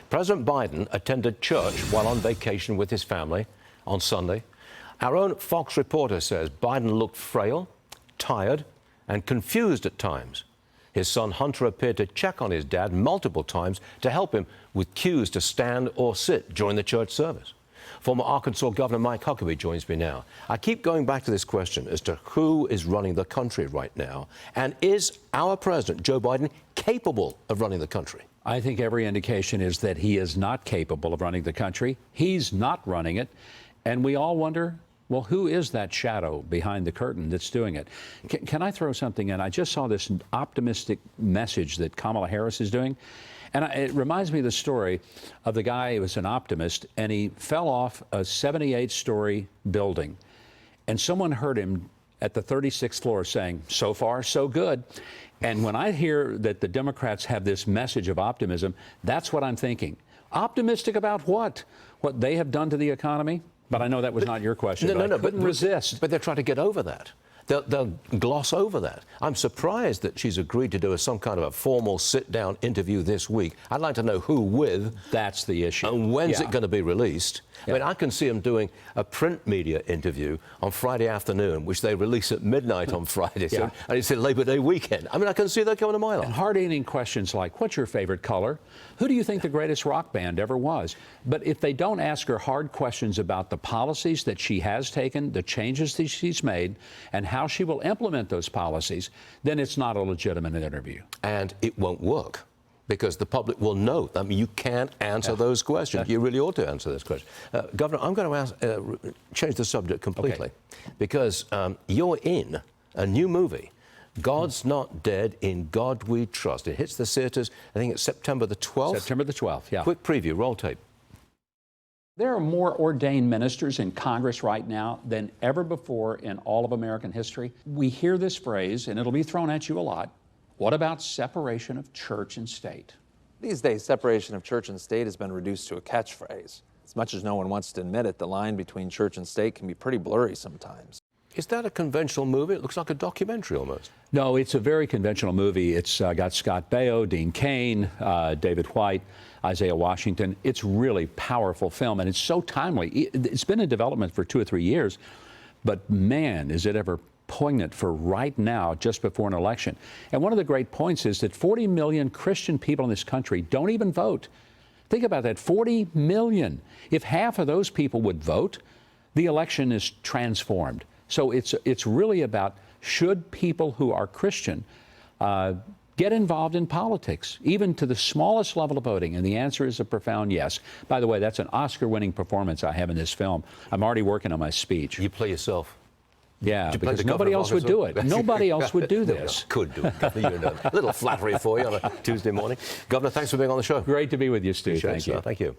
President Biden attended church while on vacation with his family on Sunday. Our own Fox reporter says Biden looked frail, tired, and confused at times. His son Hunter appeared to check on his dad multiple times to help him with cues to stand or sit during the church service. Former Arkansas Governor Mike Huckabee joins me now. I keep going back to this question as to who is running the country right now, and is our president, Joe Biden, capable of running the country? I think every indication is that he is not capable of running the country. He's not running it, and we all wonder, well, who is that shadow behind the curtain that's doing it? Can I throw something in? I just saw this optimistic message that Kamala Harris is doing. And it reminds me of the story of the guy who was an optimist, and he fell off a 78-story building. And someone heard him at the 36th floor saying, "So far, so good." And when I hear that the Democrats have this message of optimism, that's what I'm thinking. Optimistic about what? What they have done to the economy? But I know that was not your question. No, I couldn't resist. But they're trying to get over that. They'll gloss over that. I'm surprised that she's agreed to do some kind of a formal sit-down interview this week. I'd like to know who with. That's the issue. And when's it going to be released? I mean, I can see them doing a print media interview on Friday afternoon, which they release at midnight on Friday. So, and it's a Labor Day weekend. I mean, I can see that coming a mile off. And hard-hitting questions like, what's your favorite color? Who do you think the greatest rock band ever was? But if they don't ask her hard questions about the policies that she has taken, the changes that she's made, and how she will implement those policies, then it's not a legitimate interview. And it won't work, because the public will know. I mean, you can't answer those questions. You really ought to answer those questions. Governor, I'm going to change the subject completely, because you're in a new movie, God's Not Dead, In God We Trust. It hits the theaters, I think it's September the 12th? September the 12th, yeah. Quick preview, roll tape. There are more ordained ministers in Congress right now than ever before in all of American history. We hear this phrase, and it'll be thrown at you a lot. What about separation of church and state? These days, separation of church and state has been reduced to a catchphrase. As much as no one wants to admit it, the line between church and state can be pretty blurry sometimes. Is that a conventional movie? It looks like a documentary almost. No, it's a very conventional movie. It's got Scott Baio, Dean Cain, David White, Isaiah Washington. It's really powerful film, and it's so timely. It's been in development for 2 or 3 years, but man, is it ever poignant for right now, just before an election. And one of the great points is that 40 million Christian people in this country don't even vote. Think about that, 40 million. If half of those people would vote, the election is transformed. So it's really about, should people who are Christian get involved in politics, even to the smallest level of voting? And the answer is a profound yes. By the way, that's an Oscar-winning performance I have in this film. I'm already working on my speech. You play yourself. Yeah, because nobody else would do it. Nobody else would do this. Could do it. You know, a little flattery for you on a Tuesday morning. Governor, thanks for being on the show. Great to be with you, Stu. Thank you. Thank you.